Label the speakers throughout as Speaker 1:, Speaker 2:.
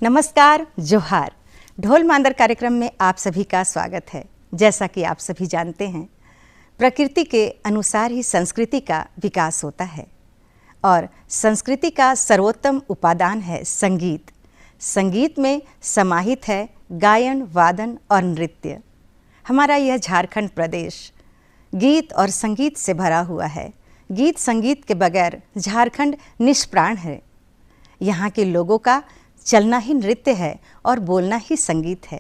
Speaker 1: नमस्कार, जोहार। ढोल मांदर कार्यक्रम में आप सभी का स्वागत है। जैसा कि आप सभी जानते हैं, प्रकृति के अनुसार ही संस्कृति का विकास होता है और संस्कृति का सर्वोत्तम उपादान है संगीत। संगीत में समाहित है गायन, वादन और नृत्य। हमारा यह झारखंड प्रदेश गीत और संगीत से भरा हुआ है। गीत संगीत के बगैर झारखंड निष्प्राण है। यहाँ के लोगों का चलना ही नृत्य है और बोलना ही संगीत है।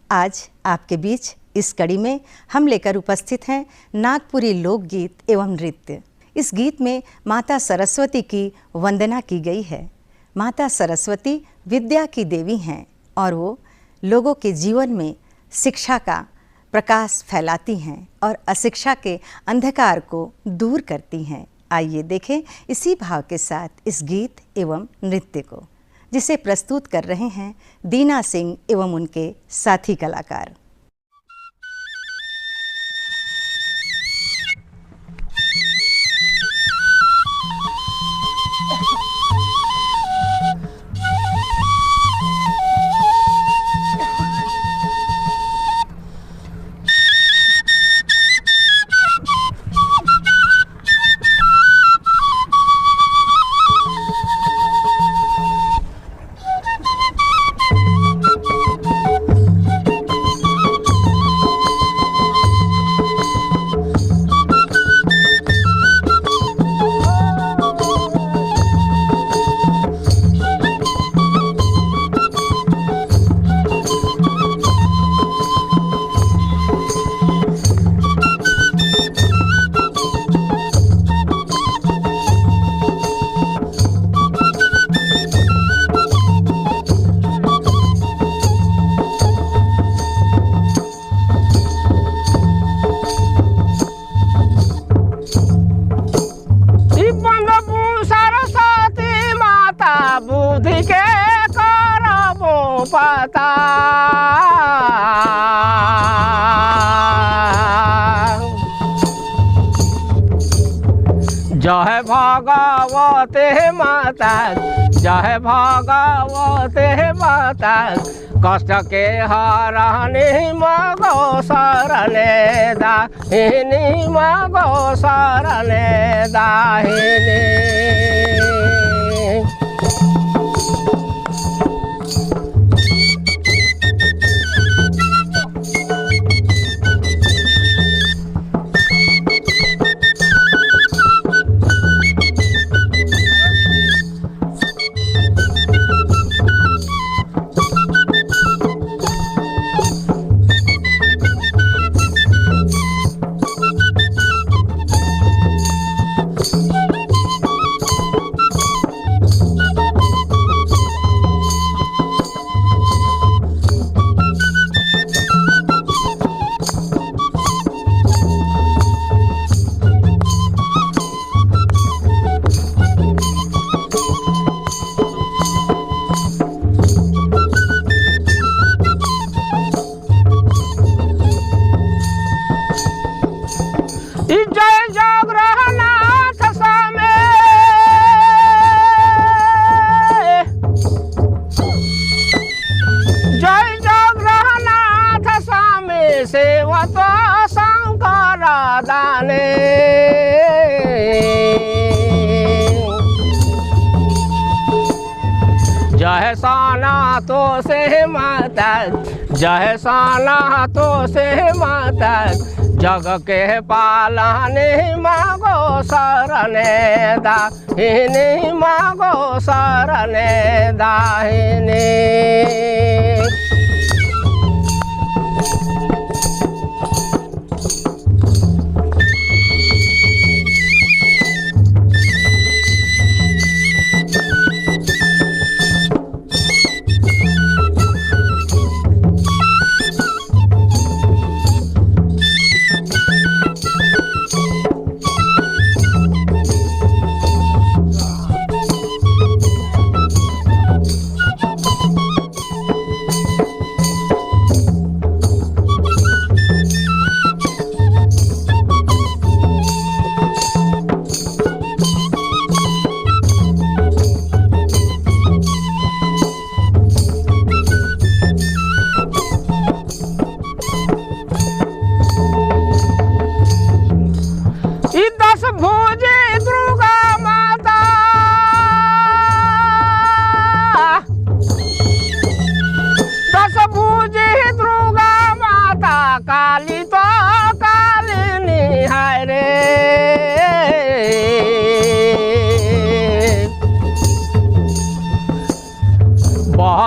Speaker 1: आज आपके बीच इस कड़ी में हम लेकर उपस्थित हैं नागपुरी लोकगीत एवं नृत्य। इस गीत में माता सरस्वती की वंदना की गई है। माता सरस्वती विद्या की देवी हैं और वो लोगों के जीवन में शिक्षा का प्रकाश फैलाती हैं और अशिक्षा के अंधकार को दूर करती हैं। आइए देखें इसी भाव के साथ इस गीत एवं नृत्य को, जिसे प्रस्तुत कर रहे हैं दीना सिंह एवं उनके साथी कलाकार।
Speaker 2: जय भगवते माता, जय भगवते माता, कष्ट के हरणी मगो शरणे दाहिनी, मगो शरणे दाहिनी। जय साना तो से माता, जय साना तो से माता, जग के पालने मागो शरणे दाहिनी, मागो शरणे दाहिनी।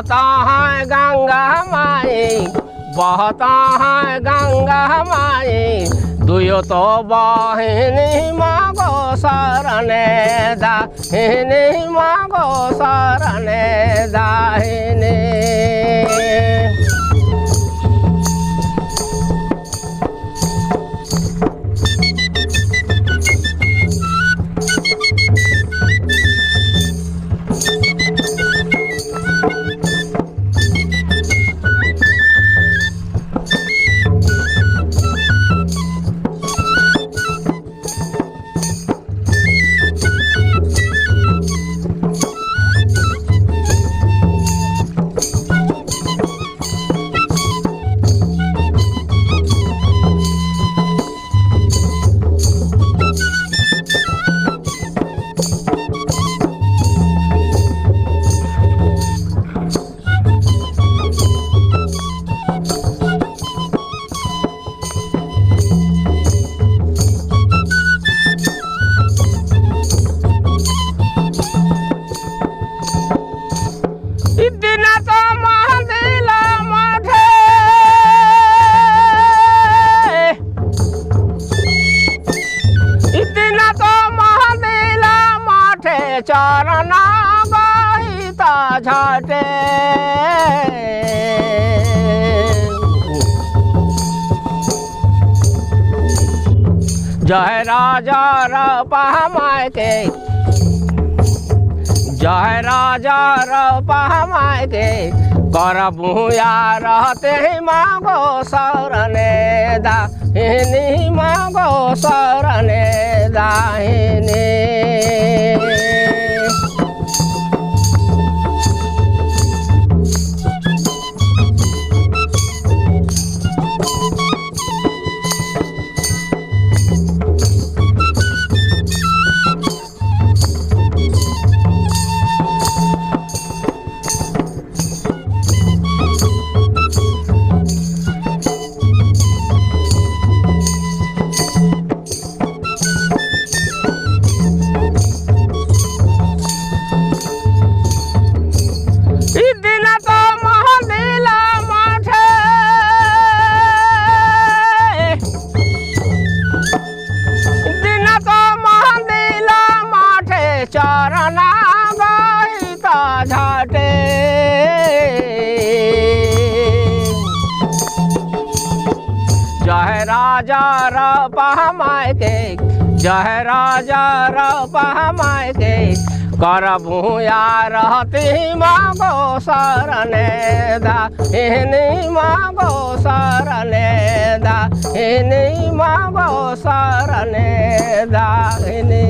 Speaker 2: बहता है गंगा माई, बहता है गंगा माई, दुयो तो बहिनी मागो शरणे दाहिनी, मागो शरणे दाहिनी। चरना गहिता झटे जय राजा रपहमाय के, जय राजा रपहमाय के, करबुया रहते मागो शरणे दाहिनी, मागो शरणे दाहिनी। चरना गहिता झटे जय राजा रपहमाय के, जय राजा रपहमाय के, करबुया रहती मागो शरणे दाहिनी, मागो शरणे दाहिनी, मागो शरणे दाहिनी।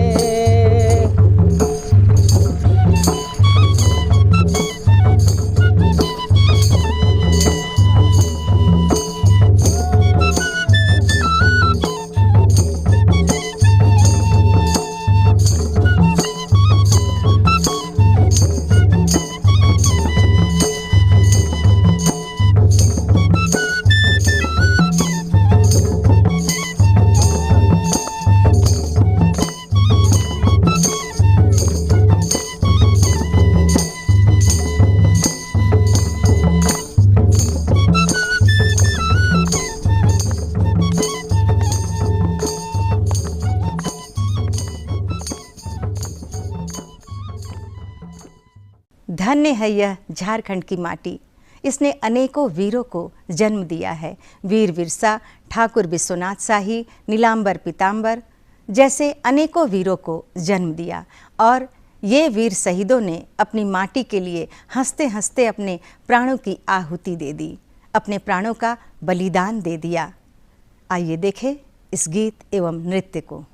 Speaker 1: धन्य है यह झारखंड की माटी, इसने अनेकों वीरों को जन्म दिया है। वीर विरसा, ठाकुर विश्वनाथ शाही, नीलांबर पीताम्बर जैसे अनेकों वीरों को जन्म दिया और ये वीर शहीदों ने अपनी माटी के लिए हंसते हंसते अपने प्राणों की आहुति दे दी, अपने प्राणों का बलिदान दे दिया। आइए देखें इस गीत एवं नृत्य को।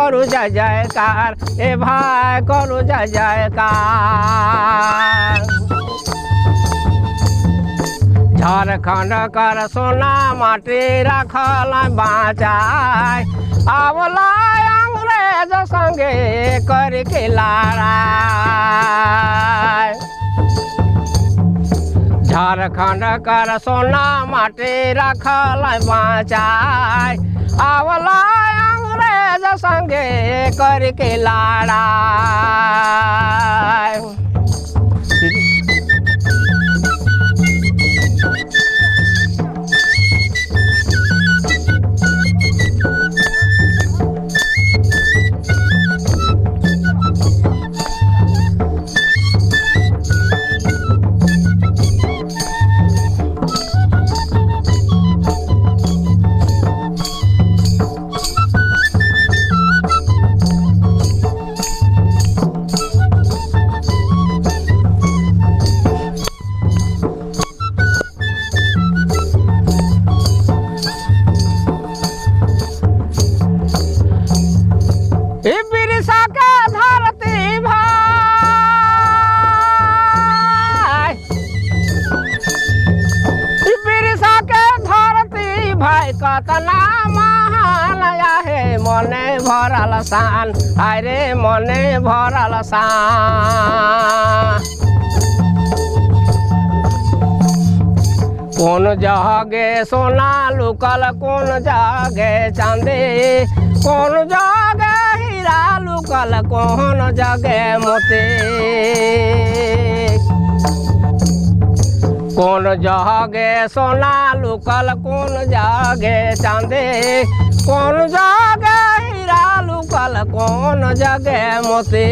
Speaker 2: करू जय जयकार, ए भाई करू जय जयकार। झारखंड कर सोना माटी रखल बाँचाय, आवला अंग्रेज संगे करके लड़ाई। झारखंड कर सोना माटी रखल बाँचाय, आवला अंग्रेज संगे करके लड़ाई। बिरसा के धरती भाई, बिरसा के धरती भाई कतना महान है, मने भरल शान, अरे मने भरल शान। कौन जगे सोना लुकल, कौन जगे चांदी, कौन जगे हीरा लुकल, कौन जगे मोती। कौन जगे सोना लुकल, कौन जगे चांदी, कौन जगे हीरा लुकल, कौन जगे मोती।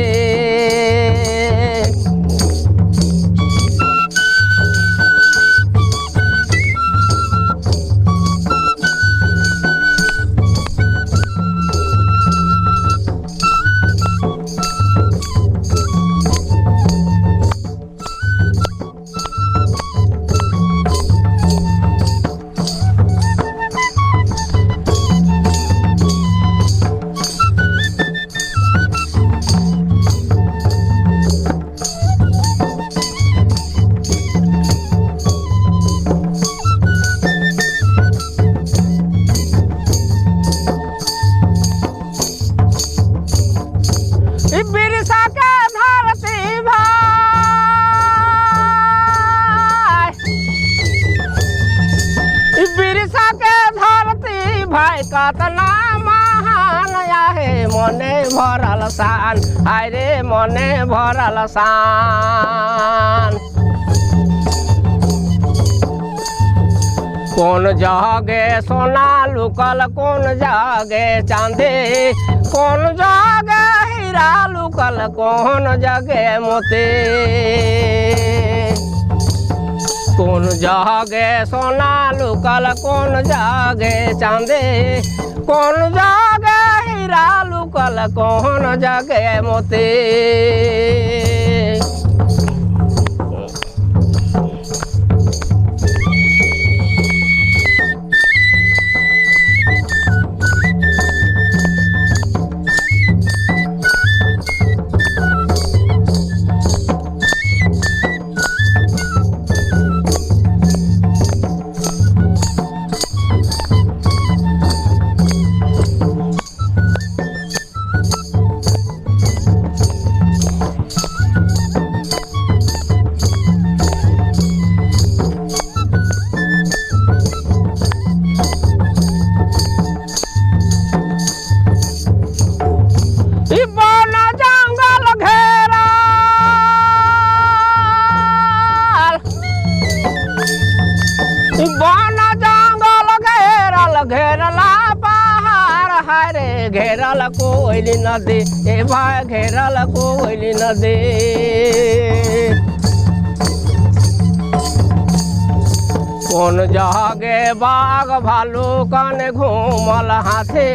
Speaker 2: बिरसा के धरती भाई, बिरसा के धरती भाई कतना महान है, मने भरल शान, अरे मने भरल शान। कौन जगे सोना लुकल, कौन जगे चांदी, कौन जगे हीरा लुकल, कौन जगे मोती। कौन जगे सोना लुकल, कौन जगे चांदी, कौन जगे हीरा लुकल, कौन जगे मोती। घेरल कोयली नदी, ए भाई घेरल कोयली नदी। कौन जगे बाघ भालू कन घूमल हाथी,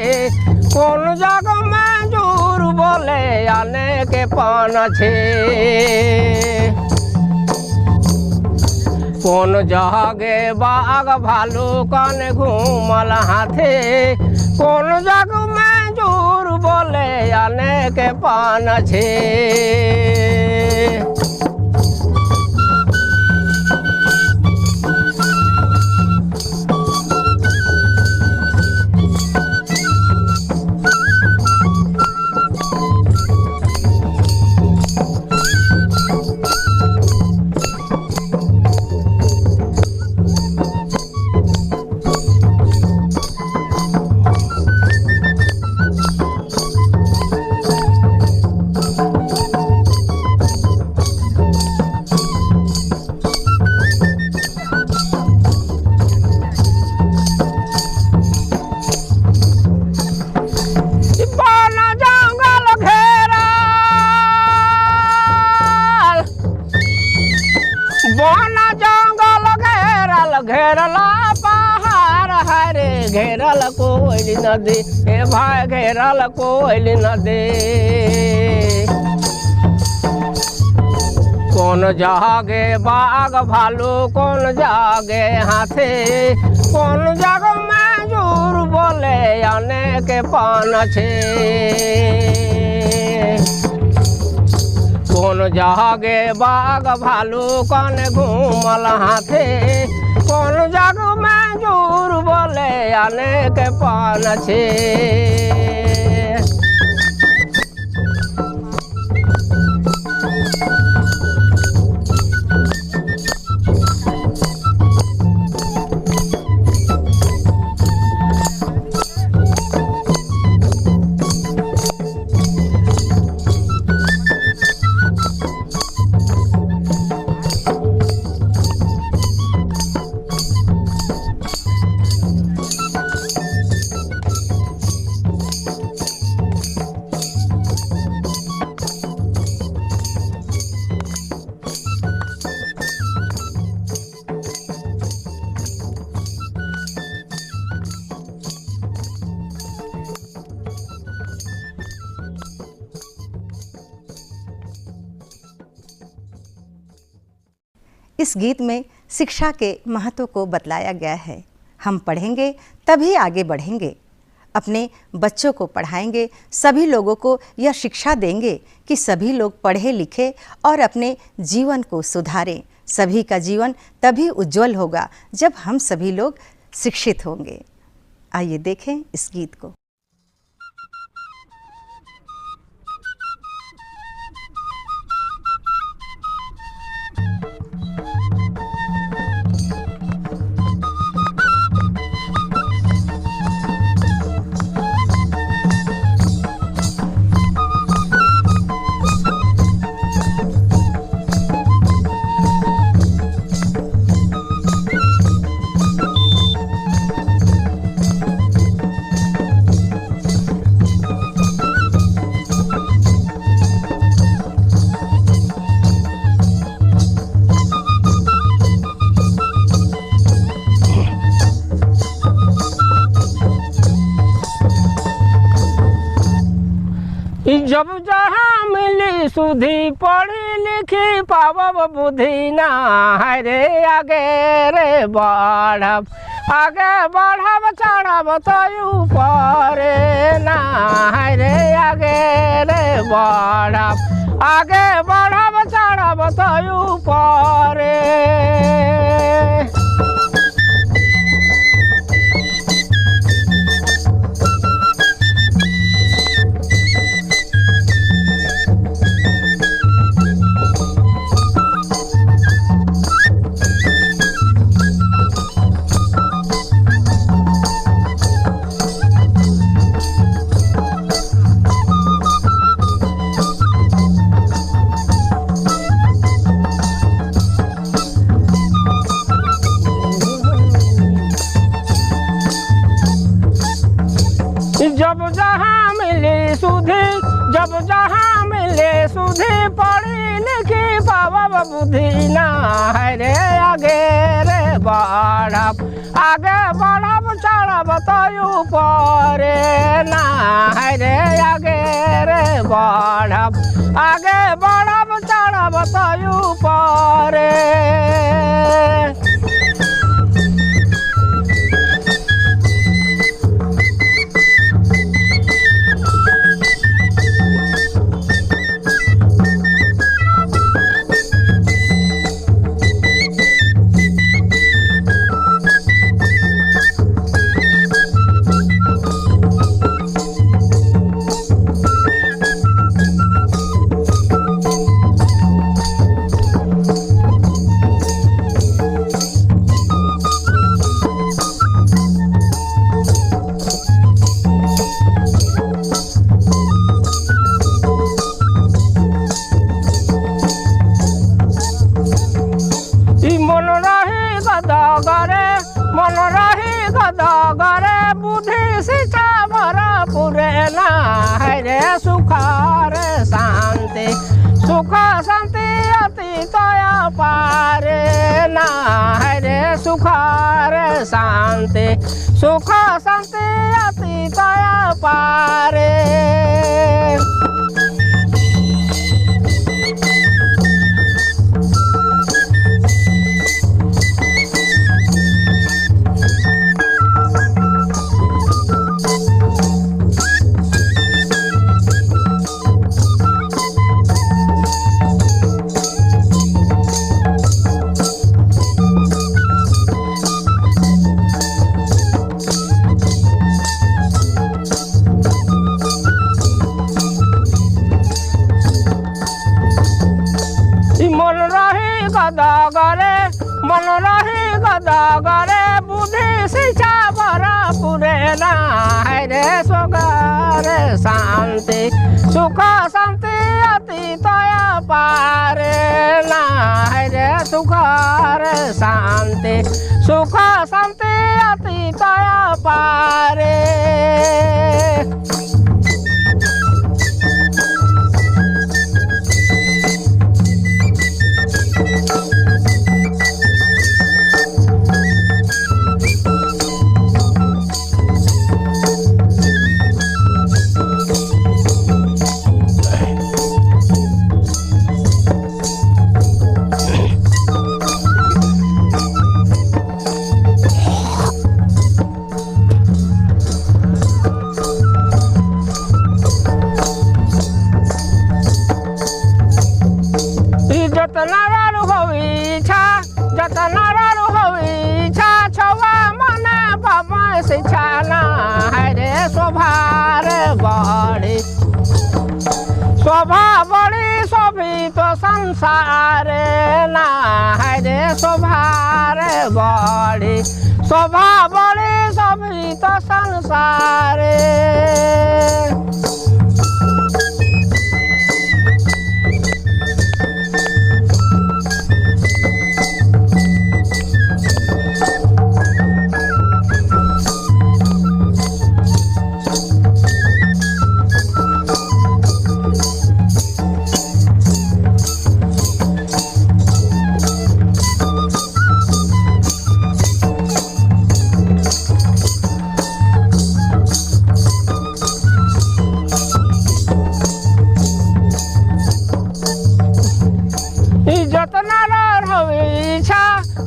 Speaker 2: कौन जग में जूर बोले आने के पान छे। कौन जगे बाघ भालू कन घूमल हाथी, कौन जग में जूर बोले के पान छे। घेरला पहाड़ हरे घेरल कोयल नदी ए भाई घेरल कोयल नदी। कौन जागे बाघ भालू कौन जागे हाथी कौन जग में जोर बोले आने के पान छे। कौन जागे बाघ भालू कौन घूमल हाथे कौन जग में जोर बोले आने के पान छे।
Speaker 1: इस गीत में शिक्षा के महत्व को बतलाया गया है। हम पढ़ेंगे तभी आगे बढ़ेंगे, अपने बच्चों को पढ़ाएंगे, सभी लोगों को यह शिक्षा देंगे कि सभी लोग पढ़े लिखे और अपने जीवन को सुधारें। सभी का जीवन तभी उज्जवल होगा जब हम सभी लोग शिक्षित होंगे। आइए देखें इस गीत को।
Speaker 2: जब जहाँ मिली सुधी पढ़ी लिखी पावब बुद्धि ना है रे आगे रे बढ़ब आगे बढ़ब चढ़ब तो ऊपर ना है रे आगे रे बढ़ब आगे बढ़ब चढ़ब तो ऊपर। जब जहाँ मिले सुधी जब जहाँ मिले सुधी पढ़ी लिखी पावब बुद्धि ना है रे आगे रे बढ़ब आगे बढ़ब चढ़ब तो ऊपर ना है रे आगे रे बढ़ब आगे बढ़ब चढ़ब तो ऊपर। शिक्षा भरपूर ना है रे सुख रे शांति सुख शांति अति तया पारे ना है रे सुख रे शांति सुख शांति अति तया पारे मन रही गदा गरे बुद्धि शिक्षा भरपूर ना है रे सुख रे शांति सुख शांति अति तया पारे ना है रे सुख रे शांति सुख शांति अति तया पारे जतनारू होई इच्छा छवा मने बाबा शिक्षा ना है रे शोभा रे बड़ी शोभा बड़ी शोभित संसार ना है रे शोभा रे बड़ी शोभा बड़ी शोभित संसार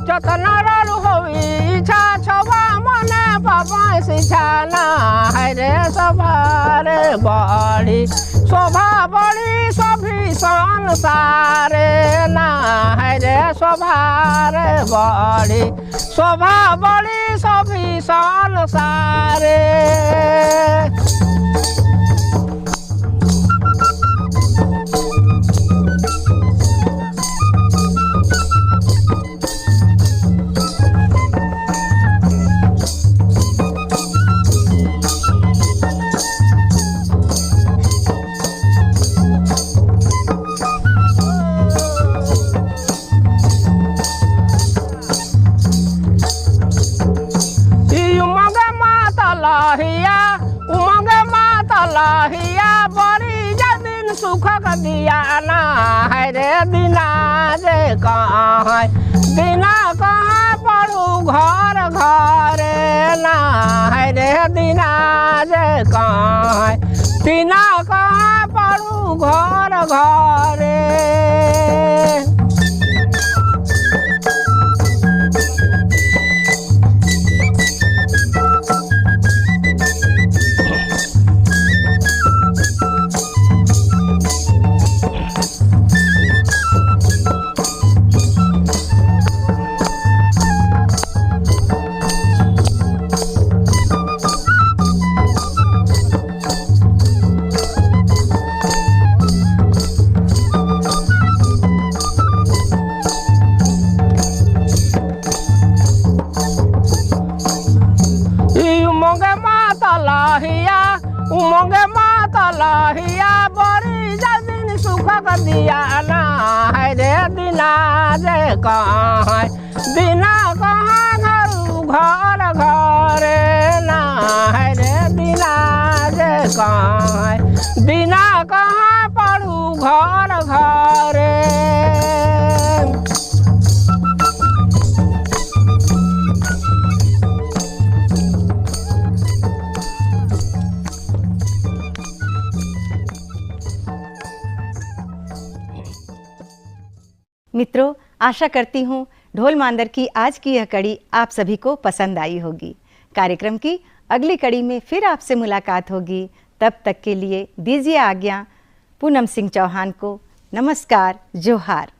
Speaker 2: जतनारू होई इच्छा छवा मने बाबा शिक्षा ना है रे शोभा रे बड़ी शोभा बड़ी शोभी संसार ना है रे शोभा रे बड़ी शोभा बड़ी शोभी संसार लाहिया बड़ी जदिन सुख दिया ना है रे दिना जे कहाँ है दिना कहाँ पड़ू घर घर ना है रे दिना जे कहाँ है दिना कहाँ पड़ू घर घर उमंगे माता लाहिया बड़ी जदिन सुख दिया ना है रे दिना जे कहाँ है दिना कहाँ घर घर घर ना है रे बिना कहाँ पढ़ू घर घरे।
Speaker 1: मित्रों, आशा करती हूँ ढोल मांदर की आज की यह कड़ी आप सभी को पसंद आई होगी। कार्यक्रम की अगली कड़ी में फिर आपसे मुलाकात होगी। तब तक के लिए दीजिए आज्ञा पूनम सिंह चौहान को। नमस्कार, जोहार।